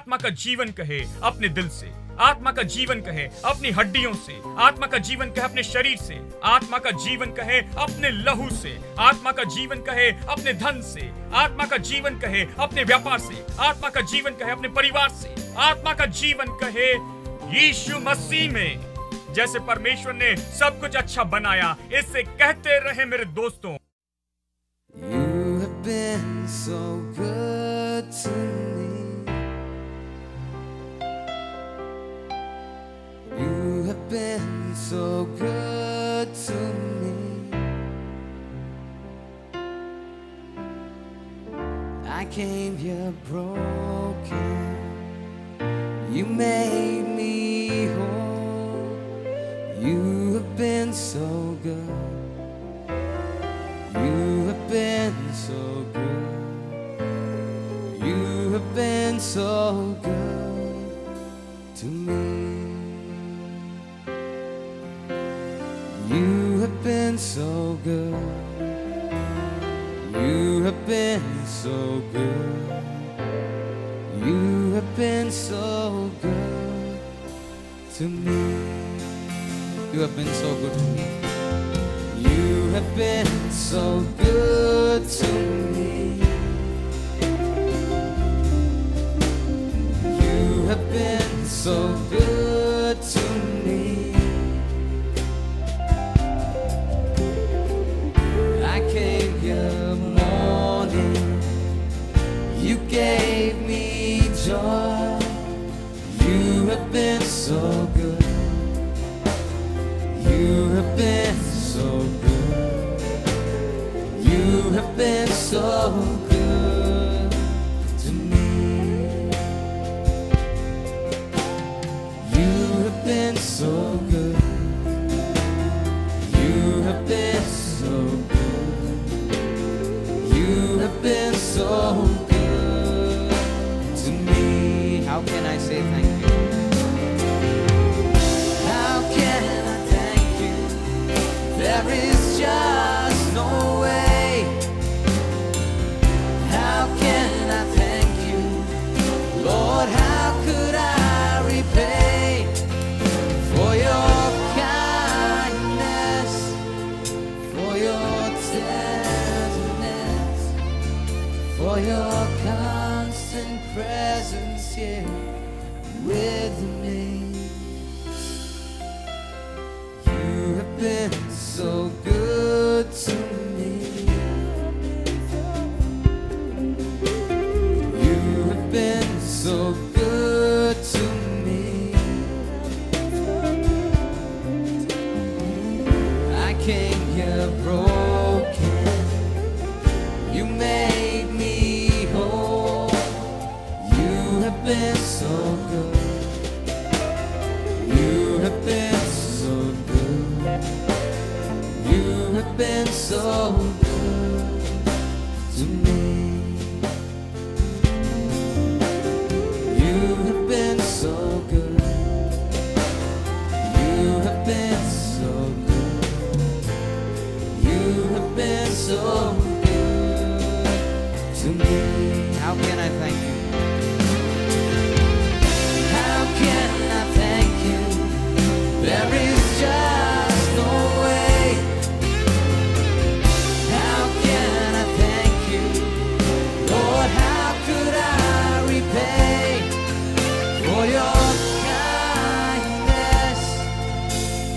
आत्मा का जीवन कहे अपने दिल से, आत्मा का जीवन कहे अपनी हड्डियों से, आत्मा का जीवन कहे अपने शरीर से, आत्मा का जीवन कहे अपने लहू से, आत्मा का जीवन कहे अपने धन से, आत्मा का जीवन कहे अपने व्यापार से, आत्मा का जीवन कहे अपने परिवार से, आत्मा का जीवन कहे यीशु मसीह में। जैसे परमेश्वर ने सब कुछ अच्छा बनाया, इससे कहते रहे मेरे दोस्तों। You have been so good to me. You have been so good to me. I came here broken. You made me whole. You have been so good. You have been so good. You have been so good to me. You have been so good. You have been so good. You have been so good to me. You have been so good to me. You have been so good to me. You have been so good to me. I came here mourning. You gave me joy. You have been so good. You have been so good. You have been so good to me. You have been so good. You have been so good. You have been so good to me. How can I say thank you? How can I thank you? There is just no way. How can I thank you? Lord, how could I repay for your kindness, for your tenderness, for your constant presence here with me? You have been so good to me. You have been so good to me. I came here broken. You made me whole. You have been so good. You have been so good. You have been so good to me. You have been so good. You have been so good. You have been so good to me. How can I thank you? How can I thank you? There is just no way. How can I thank you? Lord, how could I repay for your kindness,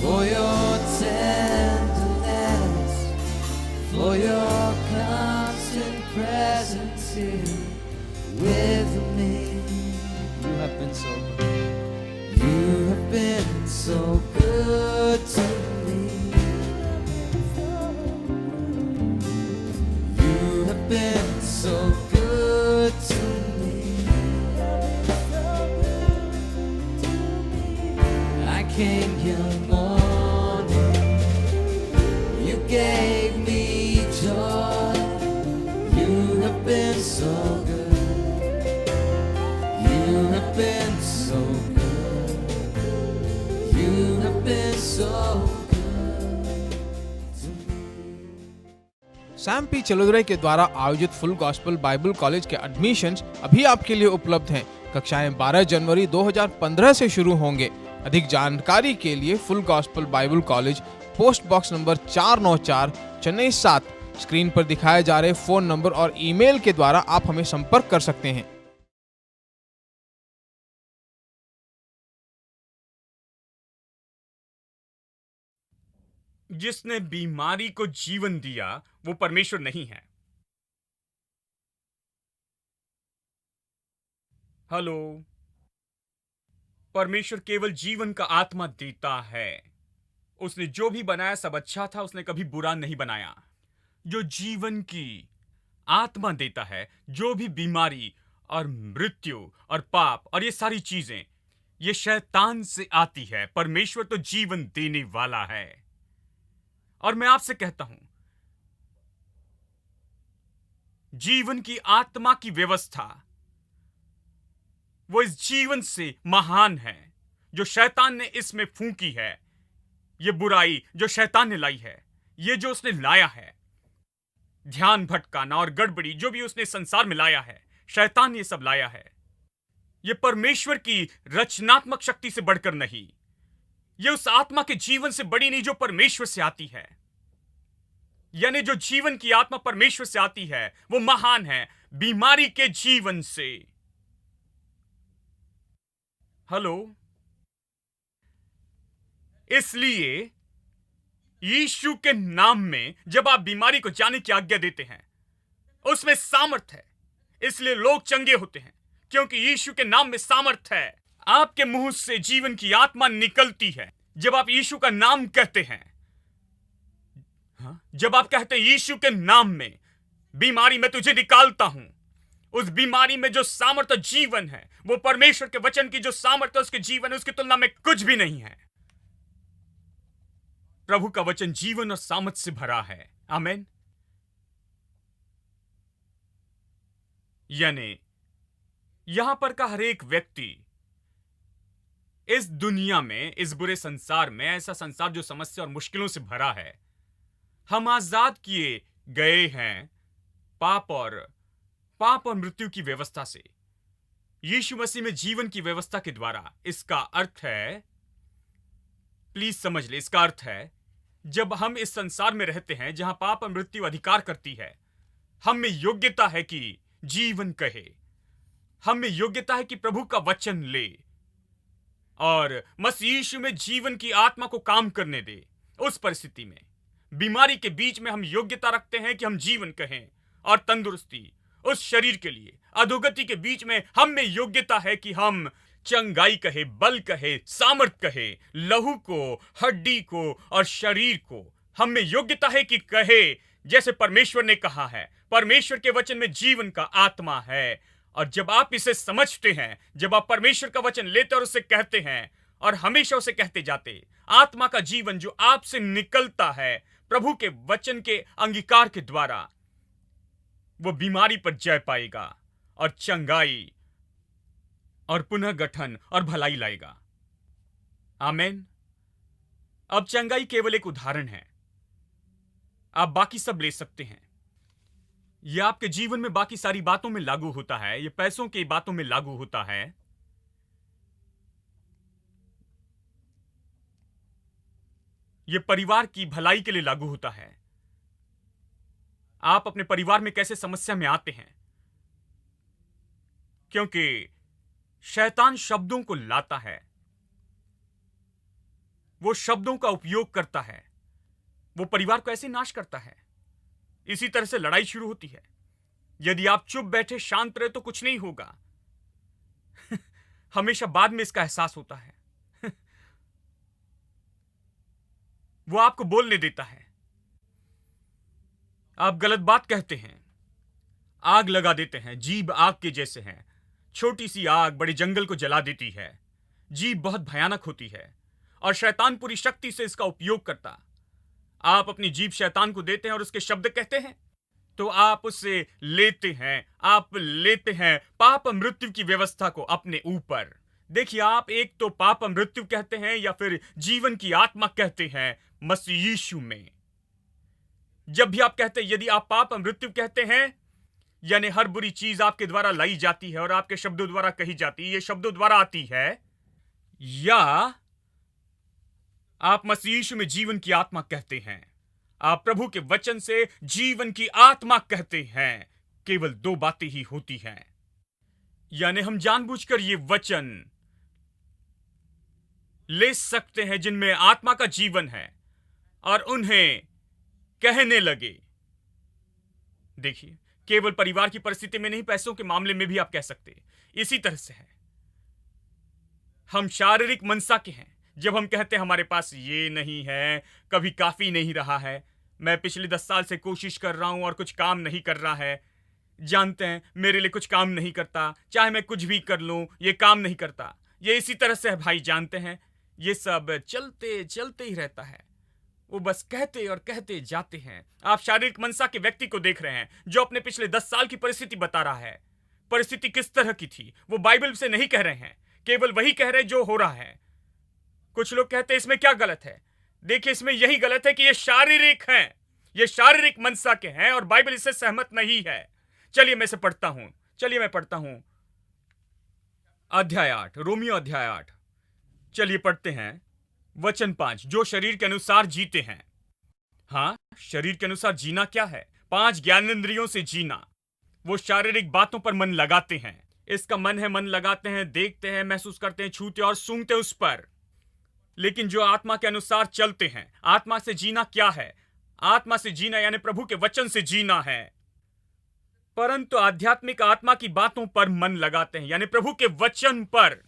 for your tenderness, for your constant presence here with Sam P Chelladurai के द्वारा आयोजित full gospel Bible college के एडमिशन्स अभी आपके लिए उपलब्ध हैं। कक्षाएं 12 जनवरी 2015 से शुरू होंगे। अधिक जानकारी के लिए full gospel Bible college, post box number 494, Chennai 7, screen पर दिखाए जा रहे फोन नंबर और ईमेल के द्वारा आप हमें संपर्क कर सकते हैं। जिसने बीमारी को जीवन दिया वो परमेश्वर नहीं है। हेलो, परमेश्वर केवल जीवन का आत्मा देता है। उसने जो भी बनाया सब अच्छा था, उसने कभी बुरा नहीं बनाया। जो जीवन की आत्मा देता है, जो भी बीमारी और मृत्यु और पाप और ये सारी चीजें, ये शैतान से आती है। परमेश्वर तो जीवन देने वाला है। और मैं आपसे कहता हूं, जीवन की आत्मा की व्यवस्था वो इस जीवन से महान है जो शैतान ने इसमें फूंकी है। ये बुराई जो शैतान ने लाई है, ये जो उसने लाया है, ध्यान भटकाना और गड़बड़ी जो भी उसने संसार में लाया है, शैतान ने ये सब लाया है। ये परमेश्वर की रचनात्मक शक्ति से बढ़कर नहीं, ये उस आत्मा के जीवन से बड़ी नहीं जो परमेश्वर से आती है। यानी जो जीवन की आत्मा परमेश्वर से आती है वो महान है बीमारी के जीवन से। हेलो, इसलिए यीशु के नाम में जब आप बीमारी को जाने की आज्ञा देते हैं, उसमें सामर्थ है। इसलिए लोग चंगे होते हैं क्योंकि यीशु के नाम में सामर्थ है। आपके मुंह से जीवन की आत्मा निकलती है जब आप यीशु का नाम कहते हैं। जब आप कहते हैं यीशु के नाम में बीमारी मैं तुझे निकालता हूं, उस बीमारी में जो सामर्थ और जीवन है वो परमेश्वर के वचन की जो सामर्थ है उसके जीवन है, उसकी तुलना में कुछ भी नहीं है। प्रभु का वचन जीवन और सामर्थ से भरा है। आमीन। यानी यहां पर का हर एक व्यक्ति इस दुनिया में, इस बुरे संसार में, ऐसा संसार जो समस्या और मुश्किलों से भरा है, हम आजाद किए गए हैं पाप और मृत्यु की व्यवस्था से, यीशु मसीह में जीवन की व्यवस्था के द्वारा। इसका अर्थ है, प्लीज समझ ले, इसका अर्थ है जब हम इस संसार में रहते हैं जहां पाप और मृत्यु अधिकार करती है, हम में योग्यता है कि जीवन कहे, हम में योग्यता है कि प्रभु का वचन ले और मसीह यीशु में जीवन की आत्मा को काम करने दे। उस परिस्थिति में बीमारी के बीच में हम योग्यता रखते हैं कि हम जीवन कहें, और तंदुरुस्ती उस शरीर के लिए अधोगति के बीच में हम में योग्यता है कि हम चंगाई कहे, बल कहे, सामर्थ कहे, लहू को, हड्डी को और शरीर को हम में योग्यता है कि कहे जैसे परमेश्वर ने कहा है। परमेश्वर के वचन में जीवन का आत्मा है। और जब आप इसे समझते हैं, जब आप परमेश्वर का वचन लेते और उसे कहते हैं और हमेशा उसे कहते जाते, आत्मा का जीवन जो आपसे निकलता है प्रभु के वचन के अंगीकार के द्वारा, वो बीमारी पर जय पाएगा और चंगाई और पुनः गठन और भलाई लाएगा। आमीन। अब चंगाई केवल एक उदाहरण है, आप बाकी सब ले सकते हैं। यह आपके जीवन में बाकी सारी बातों में लागू होता है, यह पैसों की बातों में लागू होता है, यह परिवार की भलाई के लिए लागू होता है। आप अपने परिवार में कैसे समस्या में आते हैं, क्योंकि शैतान शब्दों को लाता है, वो शब्दों का उपयोग करता है, वो परिवार को ऐसे नाश करता है। इसी तरह से लड़ाई शुरू होती है। यदि आप चुप बैठे शांत रहे तो कुछ नहीं होगा। हमेशा बाद में इसका एहसास होता है। वो आपको बोलने देता है, आप गलत बात कहते हैं, आग लगा देते हैं। जीभ आग के जैसे है, छोटी सी आग बड़े जंगल को जला देती है। जीभ बहुत भयानक होती है और शैतान पूरी शक्ति से इसका उपयोग करता। आप अपनी जीभ शैतान को देते हैं और उसके शब्द कहते हैं तो आप उससे लेते हैं, आप लेते हैं पाप मृत्यु की व्यवस्था को अपने ऊपर। देखिए, आप एक तो पाप मृत्यु कहते हैं या फिर जीवन की आत्मा कहते हैं मसीह यीशु में। जब भी आप कहते हैं, यदि आप पाप और मृत्यु कहते हैं, यानी हर बुरी चीज आपके द्वारा लाई जाती है और आपके शब्दों द्वारा कही जाती है, ये शब्दों द्वारा आती है, या आप मसीह यीशु में जीवन की आत्मा कहते हैं, आप प्रभु के वचन से जीवन की आत्मा कहते हैं, केवल दो बातें ही होती हैं। यानी हम जानबूझकर ये वचन ले सकते हैं जिनमें आत्मा का जीवन है और उन्हें कहने लगे। देखिए, केवल परिवार की परिस्थिति में नहीं, पैसों के मामले में भी आप कह सकते। इसी तरह से है, हम शारीरिक मनसा के हैं। जब हम कहते हैं हमारे पास ये नहीं है, कभी काफी नहीं रहा है, मैं पिछले 10 साल से कोशिश कर रहा हूं और कुछ काम नहीं कर रहा है, जानते हैं मेरे लिए कुछ काम नहीं करता, चाहे मैं कुछ भी कर लूं ये काम नहीं करता। ये इसी तरह से है भाई, जानते हैं ये सब चलते चलते ही रहता है। वो बस कहते और कहते जाते हैं। आप शारीरिक मनसा के व्यक्ति को देख रहे हैं जो अपने पिछले 10 साल की परिस्थिति बता रहा है। परिस्थिति किस तरह की थी वो बाइबल से नहीं कह रहे हैं, केवल वही कह रहे जो हो रहा है। कुछ लोग कहते हैं इसमें क्या गलत है? देखिए, इसमें यही गलत है कि ये शारीरिक हैं, ये शारीरिक मनसा के हैं और बाइबल इससे सहमत नहीं है। चलिए मैं इसे पढ़ता हूं, चलिए मैं पढ़ता हूं अध्याय 8, रोमियो अध्याय 8। चलिए पढ़ते हैं वचन 5। जो शरीर के अनुसार जीते हैं। हाँ, शरीर के अनुसार जीना क्या है? 5 ज्ञानेंद्रियों से जीना। वो शारीरिक बातों पर मन लगाते हैं। इसका मन है, मन लगाते हैं, देखते हैं, महसूस करते हैं, छूते और सूंघते उस पर। लेकिन जो आत्मा के अनुसार चलते हैं, आत्मा से जीना क्या है? आत्मा से जीना यानी प्रभु के वचन से जीना है। परंतु आध्यात्मिक आत्मा की बातों पर मन लगाते हैं, यानी प्रभु के वचन पर।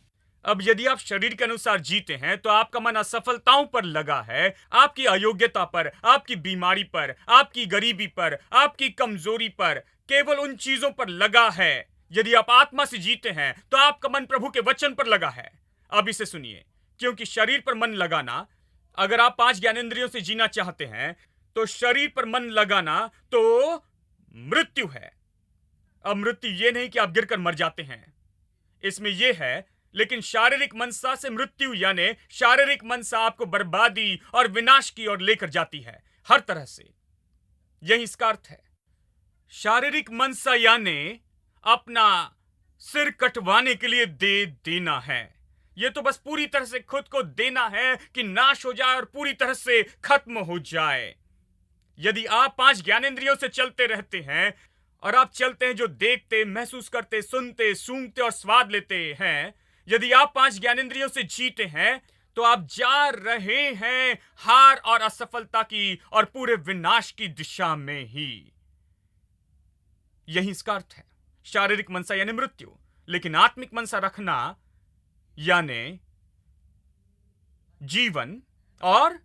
अब यदि आप शरीर के अनुसार जीते हैं तो आपका मन असफलताओं पर लगा है, आपकी अयोग्यता पर, आपकी बीमारी पर, आपकी गरीबी पर, आपकी कमजोरी पर, केवल उन चीजों पर लगा है। यदि आप आत्मा से जीते हैं तो आपका मन प्रभु के वचन पर लगा है। अब इसे सुनिए, क्योंकि शरीर पर मन लगाना, अगर आप 5 ज्ञानेंद्रियों से जीना चाहते हैं तो शरीर पर मन लगाना तो मृत्यु है। अब मृत्यु ये नहीं कि आप गिरकर मर जाते हैं, इसमें यह है, लेकिन शारीरिक मनसा से मृत्यु यानी शारीरिक मनसा आपको बर्बादी और विनाश की ओर लेकर जाती है हर तरह से। यही इसका अर्थ है। शारीरिक मनसा यानी अपना सिर कटवाने के लिए दे देना है। यह तो बस पूरी तरह से खुद को देना है कि नाश हो जाए और पूरी तरह से खत्म हो जाए। यदि आप 5 ज्ञानेंद्रियों से चलते रहते हैं और आप चलते हैं जो देखते, महसूस करते, सुनते, सूंघते और स्वाद लेते हैं, यदि आप 5 ज्ञानेंद्रियों से जीते हैं तो आप जा रहे हैं हार और असफलता की और पूरे विनाश की दिशा में ही। यही इसका अर्थ है। शारीरिक मनसा यानी मृत्यु, लेकिन आत्मिक मनसा रखना यानी जीवन और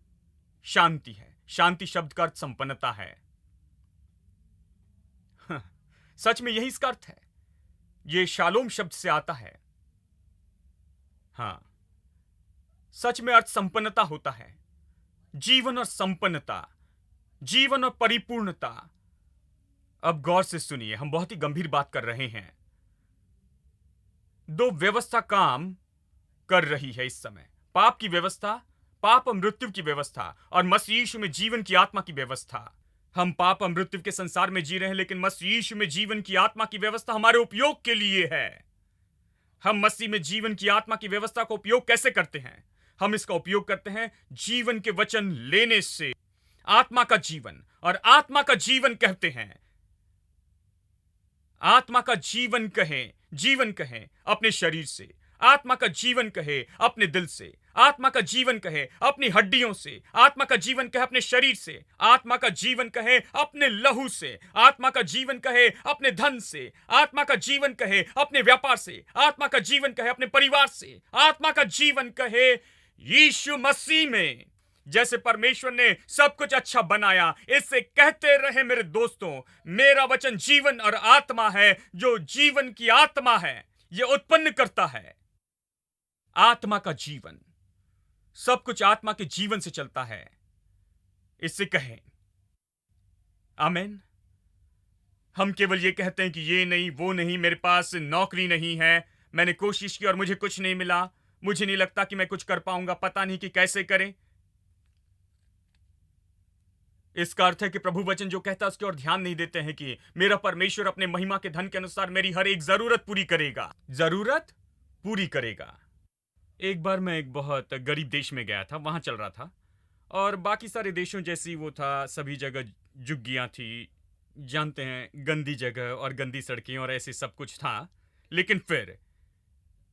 शांति है। शांति शब्द का अर्थ संपन्नता है। सच में यही इसका अर्थ है। यह शालोम शब्द से आता है। हां, सच में अर्थ संपन्नता होता है। जीवन और संपन्नता, जीवन और परिपूर्णता। अब गौर से सुनिए, हम बहुत ही गंभीर बात कर रहे हैं। 2 व्यवस्था काम कर रही है इस समय। पाप की व्यवस्था, पाप और मृत्यु की व्यवस्था, और मसीह यीशु में जीवन की आत्मा की व्यवस्था। हम पाप और मृत्यु के संसार में जी रहे हैं, लेकिन मसीह यीशु में जीवन की आत्मा की व्यवस्था हमारे उपयोग के लिए है। हम मसीह में जीवन की आत्मा की व्यवस्था का उपयोग कैसे करते हैं? हम इसका उपयोग करते हैं जीवन के वचन लेने से। आत्मा का जीवन, और आत्मा का जीवन कहते हैं, आत्मा का जीवन कहें, जीवन कहें अपने शरीर से, आत्मा का जीवन कहे अपने दिल से, आत्मा का जीवन कहे अपनी हड्डियों से, आत्मा का जीवन कहे अपने शरीर से, आत्मा का जीवन कहे अपने लहू से, आत्मा का जीवन कहे अपने धन से, आत्मा का जीवन कहे अपने व्यापार से, आत्मा का जीवन कहे अपने परिवार से, आत्मा का जीवन कहे यीशु मसीह में। जैसे परमेश्वर ने सब कुछ अच्छा बनाया, इससे कहते रहे मेरे दोस्तों, मेरा वचन जीवन और आत्मा है। जो जीवन की आत्मा है, यह उत्पन्न करता है आत्मा का जीवन। सब कुछ आत्मा के जीवन से चलता है। इससे कहें आमीन। हम केवल ये कहते हैं कि ये नहीं, वो नहीं, मेरे पास नौकरी नहीं है, मैंने कोशिश की और मुझे कुछ नहीं मिला, मुझे नहीं लगता कि मैं कुछ कर पाऊंगा, पता नहीं कि कैसे करें। इसका अर्थ है कि प्रभु वचन जो कहता है उसकी ओर ध्यान नहीं देते हैं कि मेरा परमेश्वर अपने महिमा के धन के अनुसार मेरी हर एक जरूरत पूरी करेगा, जरूरत पूरी करेगा। एक बार मैं एक बहुत गरीब देश में गया था, वहां चल रहा था, और बाकी सारे देशों जैसी वो था, सभी जगह झुग्गियां थी, जानते हैं, गंदी जगह और गंदी सड़कें और ऐसे सब कुछ था। लेकिन फिर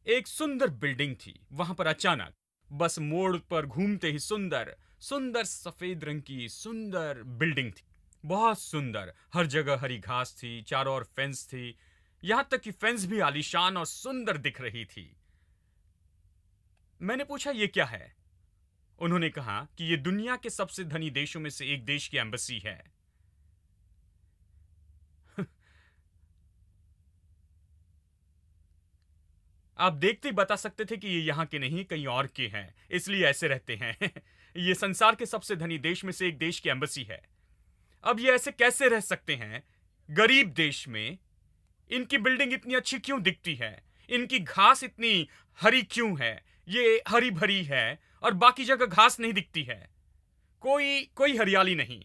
एक सुंदर बिल्डिंग थी वहां पर। अचानक बस मोड़ पर घूमते ही सुंदर सुंदर सफेद रंग की सुंदर बिल्डिंग थी, बहुत सुंदर। हर जगह हरी घास थी, चारों ओर फेंस थी, यहां तक कि फेंस भी आलीशान और सुंदर दिख रही थी। मैंने पूछा ये क्या है? उन्होंने कहा कि ये दुनिया के सबसे धनी देशों में से एक देश की एम्बेसी है। आप देखते ही बता सकते थे कि ये यहां के नहीं, कहीं और के हैं, इसलिए ऐसे रहते हैं। ये संसार के सबसे धनी देश में से एक देश की एम्बेसी है। अब ये ऐसे कैसे रह सकते हैं गरीब देश में? इनकी बिल्डिंग इतनी अच्छी क्यों दिखती है? इनकी घास इतनी हरी क्यों है? ये हरी भरी है और बाकी जगह घास नहीं दिखती है, कोई हरियाली नहीं।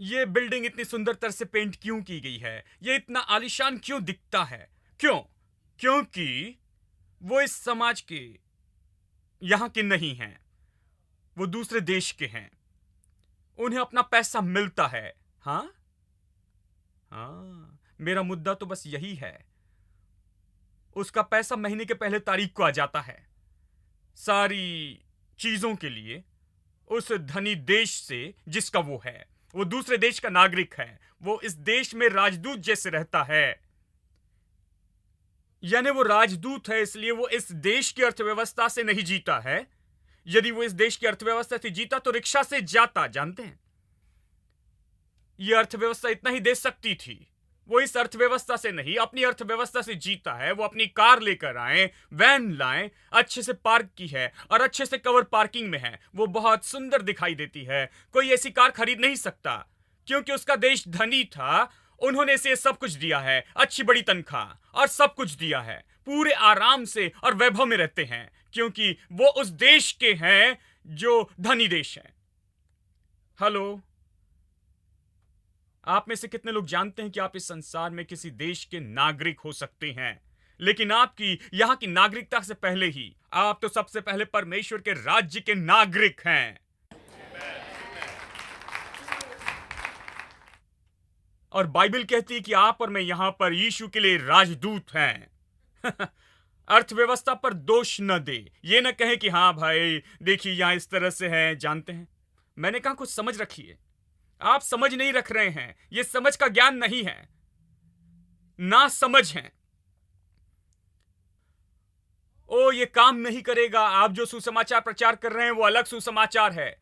ये बिल्डिंग इतनी सुंदरतर से पेंट क्यों की गई है? ये इतना आलीशान क्यों दिखता है? क्यों? क्योंकि वो इस समाज के, यहां के नहीं हैं, वो दूसरे देश के हैं। उन्हें अपना पैसा मिलता है। हाँ, मेरा मुद्दा तो बस यही है। उसका पैसा महीने के पहले तारीख को आ जाता है, सारी चीजों के लिए, उस धनी देश से जिसका वो है। वो दूसरे देश का नागरिक है, वो इस देश में राजदूत जैसे रहता है। यानी वो राजदूत है, इसलिए वो इस देश की अर्थव्यवस्था से नहीं जीता है। यदि वो इस देश की अर्थव्यवस्था से जीता तो रिक्शा से जाता, जानते हैं? ये अर्थव्यवस्था इतना ही दे सकती थी। वो इस अर्थव्यवस्था से नहीं, अपनी अर्थव्यवस्था से जीता है। वो अपनी कार लेकर आए, वैन लाएं, अच्छे से पार्क की है और अच्छे से कवर पार्किंग में है, वो बहुत सुंदर दिखाई देती है। कोई ऐसी कार खरीद नहीं सकता क्योंकि उसका देश धनी था। उन्होंने इसे सब कुछ दिया है, अच्छी बड़ी तनख्वाह और सब कुछ दिया है। पूरे आराम से और वैभव में रहते हैं क्योंकि वो उस देश के हैं जो धनी देश है। हेलो, आप में से कितने लोग जानते हैं कि आप इस संसार में किसी देश के नागरिक हो सकते हैं, लेकिन आपकी यहां की नागरिकता से पहले ही आप तो सबसे पहले परमेश्वर के राज्य के नागरिक हैं। और बाइबल कहती है कि आप और मैं यहां पर यीशु के लिए राजदूत हैं। अर्थव्यवस्था पर दोष न दे, ये न कहे कि हाँ भाई देखिए यहां इस तरह से है, जानते हैं। मैंने कहा कुछ समझ रखिए। आप समझ नहीं रख रहे हैं, ये समझ का ज्ञान नहीं है, ना समझ है। ओ ये काम नहीं करेगा, आप जो सुसमाचार प्रचार कर रहे हैं वो अलग सुसमाचार है।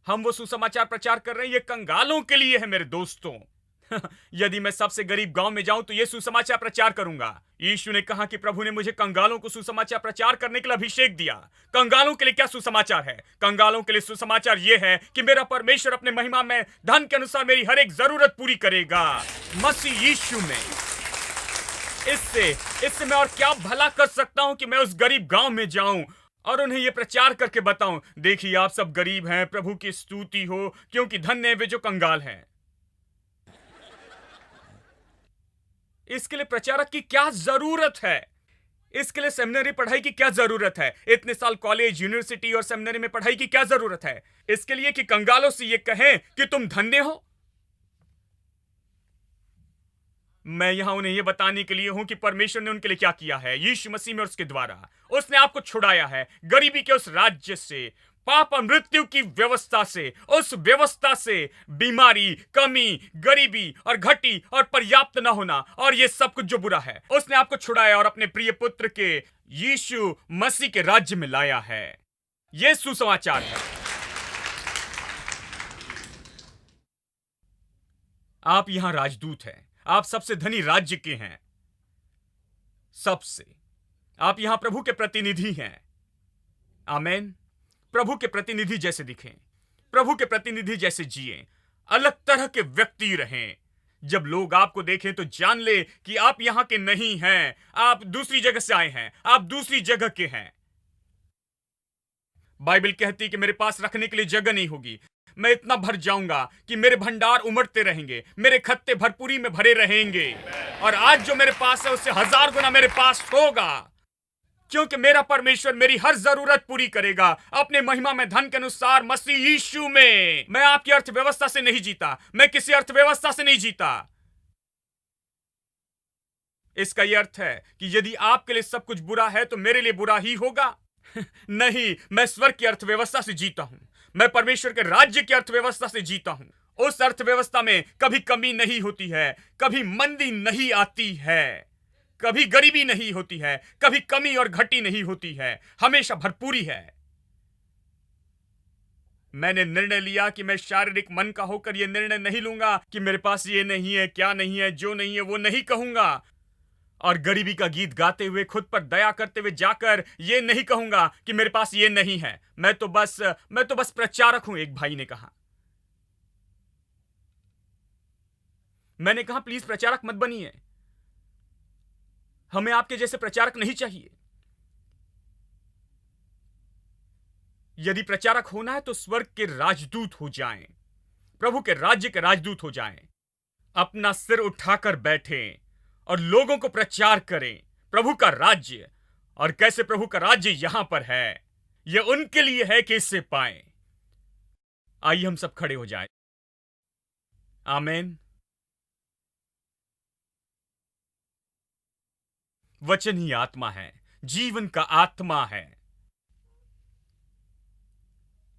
हम वो सुसमाचार प्रचार कर रहे हैं, ये कंगालों के लिए है मेरे दोस्तों। यदि मैं सबसे गरीब गांव में जाऊं तो यह सुसमाचार प्रचार करूंगा। यीशु ने कहा कि प्रभु ने मुझे कंगालों को सुसमाचार प्रचार करने के लिए अभिषेक दिया। कंगालों के लिए क्या सुसमाचार है? कंगालों के लिए सुसमाचार यह है कि मेरा परमेश्वर अपने महिमा में धन के अनुसार मेरी हर एक जरूरत पूरी करेगा मसीह यीशु में। इससे मैं और क्या भला कर सकता हूं कि मैं उस गरीब गांव में जाऊं और उन्हें यह प्रचार करके बताऊं, देखिए आप सब गरीब हैं, प्रभु की स्तुति हो क्योंकि धन्य वे जो कंगाल हैं। इसके लिए प्रचारक की क्या जरूरत है? इसके लिए सेमिनरी पढ़ाई की क्या जरूरत है? इतने साल कॉलेज, यूनिवर्सिटी और सेमिनरी में पढ़ाई की क्या जरूरत है? इसके लिए कि कंगालों से ये कहें कि तुम धन्य हो? मैं यहां उन्हें यह बताने के लिए हूं कि परमेश्वर ने उनके लिए क्या किया है यीशु मसीह में और उसके द्वारा। उसने आपको छुड़ाया है गरीबी के उस राज्य से, पाप और मृत्यु की व्यवस्था से, उस व्यवस्था से बीमारी, कमी, गरीबी और घटी और पर्याप्त न होना और ये सब कुछ जो बुरा है, उसने आपको छुड़ाया और अपने प्रिय पुत्र के यीशु मसीह के राज्य में लाया है। यह सुसमाचार है। आप यहां राजदूत हैं, आप सबसे धनी राज्य के हैं, सबसे। आप यहां प्रभु के प्रतिनिधि हैं। आमेन। प्रभु के प्रतिनिधि जैसे दिखें, प्रभु के प्रतिनिधि जैसे जिएं, अलग तरह के व्यक्ति रहें। जब लोग आपको देखें तो जान ले कि आप यहां के नहीं हैं, आप दूसरी जगह से आए हैं, आप दूसरी जगह के हैं। बाइबल कहती है कि मेरे पास रखने के लिए जगह नहीं होगी, मैं इतना भर जाऊंगा कि मेरे भंडार उमड़ते रहेंगे, मेरे खत्ते भरपूरी में भरे रहेंगे, और आज जो मेरे पास है उससे 1000 गुना मेरे पास होगा, क्योंकि मेरा परमेश्वर मेरी हर जरूरत पूरी करेगा अपने महिमा में धन के अनुसार मसीह यीशु में। मैं आपकी अर्थव्यवस्था से नहीं जीता, मैं किसी अर्थव्यवस्था से नहीं जीता। इसका यह अर्थ है कि यदि आपके लिए सब कुछ बुरा है तो मेरे लिए बुरा ही होगा? नहीं, मैं स्वर्ग की अर्थव्यवस्था से जीता हूं, मैं परमेश्वर के राज्य की अर्थव्यवस्था से जीता हूं। उस अर्थव्यवस्था में कभी कमी नहीं होती है, कभी मंदी नहीं आती है, कभी गरीबी नहीं होती है, कभी कमी और घटी नहीं होती है, हमेशा भरपूरी है। मैंने निर्णय लिया कि मैं शारीरिक मन का होकर यह निर्णय नहीं लूंगा कि मेरे पास ये नहीं है, क्या नहीं है, जो नहीं है वो नहीं कहूंगा, और गरीबी का गीत गाते हुए खुद पर दया करते हुए जाकर ये नहीं कहूंगा कि मेरे पास ये नहीं है। मैं तो बस प्रचारक हूं, एक भाई ने कहा। मैंने कहा प्लीज प्रचारक मत बनिए, हमें आपके जैसे प्रचारक नहीं चाहिए। यदि प्रचारक होना है तो स्वर्ग के राजदूत हो जाएं, प्रभु के राज्य के राजदूत हो जाएं, अपना सिर उठाकर बैठें और लोगों को प्रचार करें प्रभु का राज्य, और कैसे प्रभु का राज्य यहां पर है, यह उनके लिए है कि इससे पाएं। आइए हम सब खड़े हो जाएं। आमीन। वचन ही आत्मा है, जीवन का आत्मा है।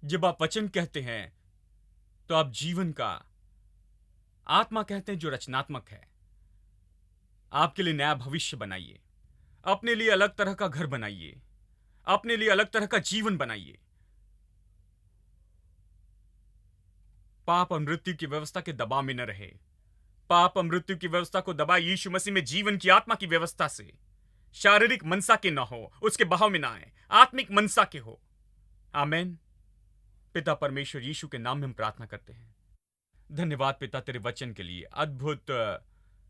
जब आप वचन कहते हैं तो आप जीवन का आत्मा कहते हैं जो रचनात्मक है। आपके लिए नया भविष्य बनाइए, अपने लिए अलग तरह का घर बनाइए, अपने लिए अलग तरह का जीवन बनाइए। पाप और मृत्यु की व्यवस्था के दबाव में न रहे। पाप और मृत्यु की व्यवस्था को दबाए यीशु मसीह में जीवन की आत्मा की व्यवस्था से। शारीरिक मनसा के ना हो, उसके बहाव में ना आए, आत्मिक मनसा के हो। आमीन। पिता परमेश्वर यीशु के नाम में हम प्रार्थना करते हैं। धन्यवाद पिता तेरे वचन के लिए,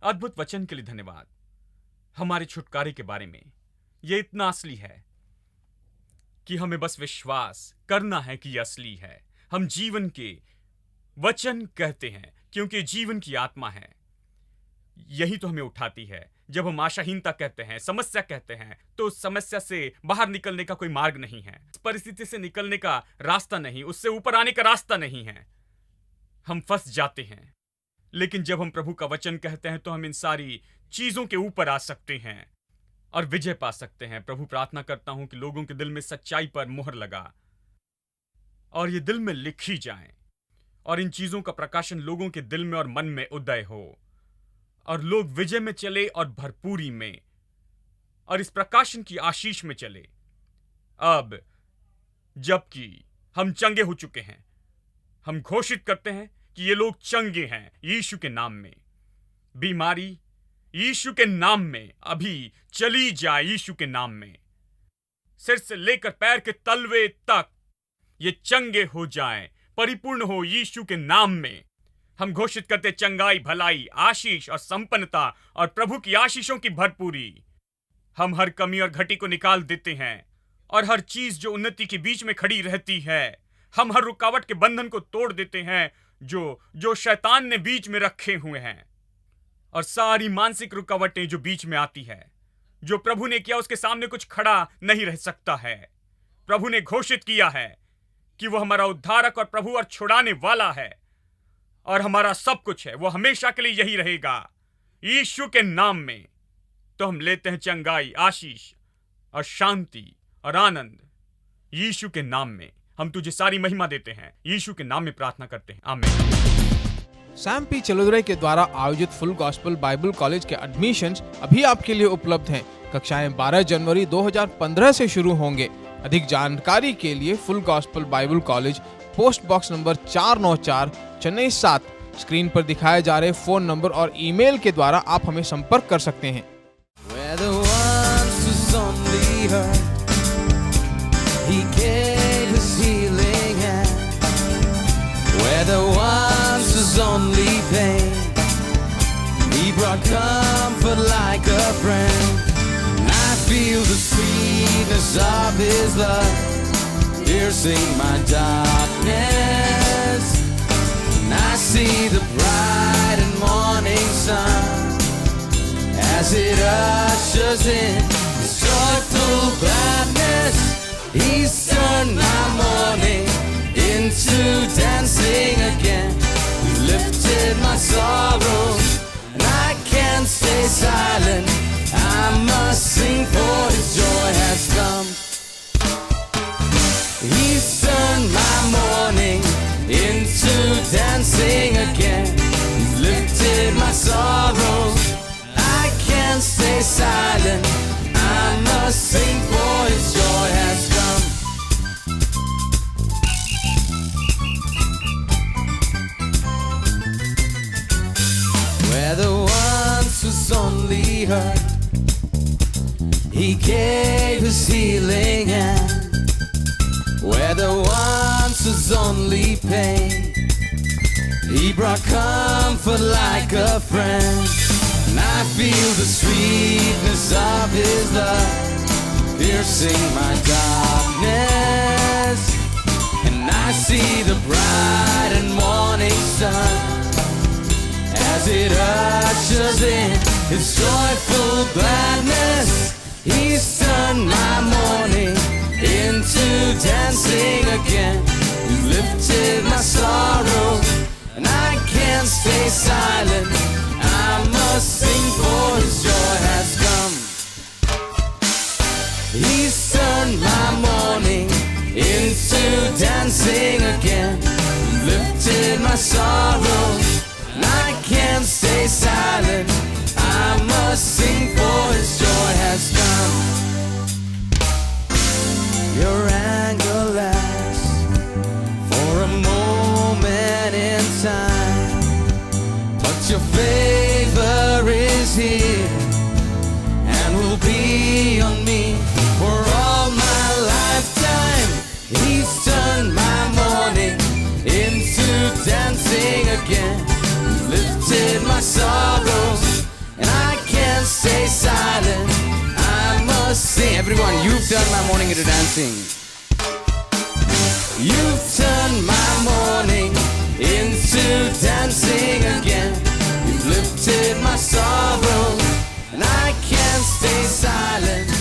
अद्भुत वचन के लिए धन्यवाद। हमारे छुटकारे के बारे में यह इतना असली है कि हमें बस विश्वास करना है कि यह असली है। हम जीवन के वचन कहते हैं क्योंकि जीवन की आत्मा है। यही तो हमें उठाती है। जब हम आशाहीनता कहते हैं, समस्या कहते हैं, तो उस समस्या से बाहर निकलने का कोई मार्ग नहीं है, इस परिस्थिति से निकलने का रास्ता नहीं, उससे ऊपर आने का रास्ता नहीं है। हम फंस जाते हैं। लेकिन जब हम प्रभु का वचन कहते हैं तो हम इन सारी चीजों के ऊपर आ सकते हैं और विजय पा सकते हैं। प्रभु प्रार्थना करता हूं कि लोगों के दिल में सच्चाई पर मुहर लगा और ये दिल में लिखी जाए, और इन चीजों का प्रकाशन लोगों के दिल में और मन में उदय हो, और लोग विजय में चले और भरपूरी में, और इस प्रकाशन की आशीष में चले। अब जबकि हम चंगे हो चुके हैं, हम घोषित करते हैं कि ये लोग चंगे हैं यीशु के नाम में। बीमारी यीशु के नाम में अभी चली जाए, यीशु के नाम में। सिर से लेकर पैर के तलवे तक ये चंगे हो जाएं, परिपूर्ण हो यीशु के नाम में। हम घोषित करते चंगाई, भलाई, आशीष और संपन्नता और प्रभु की आशीषों की भरपूरी। हम हर कमी और घटी को निकाल देते हैं, और हर चीज जो उन्नति के बीच में खड़ी रहती है, हम हर रुकावट के बंधन को तोड़ देते हैं जो शैतान ने बीच में रखे हुए हैं, और सारी मानसिक रुकावटें जो बीच में आती है, जो प्रभु ने किया उसके सामने कुछ खड़ा नहीं रह सकता है। प्रभु ने घोषित किया है कि वो हमारा उद्धारक और प्रभु और छुड़ाने वाला है, और हमारा सब कुछ है, वो हमेशा के लिए यही रहेगा यीशु के नाम में। तो हम लेते हैं चंगाई, आशीष और शांति और आनंद यीशु के नाम में। हम तुझे सारी महिमा देते हैं, यीशु के नाम में प्रार्थना करते हैं, आमीन। सैम पी चलुदरे के द्वारा आयोजित फुल गॉस्पेल बाइबल कॉलेज के एडमिशन्स अभी आपके लिए उपलब्ध हैं। कक्षाएं 12 जनवरी 2015 से शुरू होंगे। अधिक जानकारी के लिए full gospel Bible college, post box number 494, Chennai 7, screen पर दिखाए जा रहे फोन नंबर और ईमेल के द्वारा आप हमें संपर्क कर सकते हैं। Where the once was only hurt, He gave His healing hand. Where the once was only pain, He brought comfort like a friend. And I feel the sweetness of His love, piercing my darkness. see the bright and morning sun as it ushers in His joyful gladness. He's turned my morning into dancing again. He lifted my sorrows, and I can't stay silent. I must sing, for His joy has come. He's turned my morning into dancing again. He's lifted my sorrows, I can't stay silent. I must sing, for His joy has come. Where there once was only hurt, He gave His healing hand. Where there once was only pain, He brought comfort like a friend. And I feel the sweetness of His love piercing my darkness. And I see the bright and morning sun as it ushers in His joyful gladness. He's turned my morning into dancing again. He's lifted my sorrows, and I can't stay silent. I must sing, for His joy has come. He's turned my morning into dancing again. He's lifted my sorrows, and I can't stay silent. I must sing, for His joy has come. Your anger lasts for a moment in time, but Your favor is here and will be on me for all my lifetime. He's turned my morning into dancing again. He's lifted my sorrows, and I can't stay silent. I must sing. Everyone, you've turned my morning into dancing. You've turned my morning into dancing again. You've lifted my sorrows, and I can't stay silent.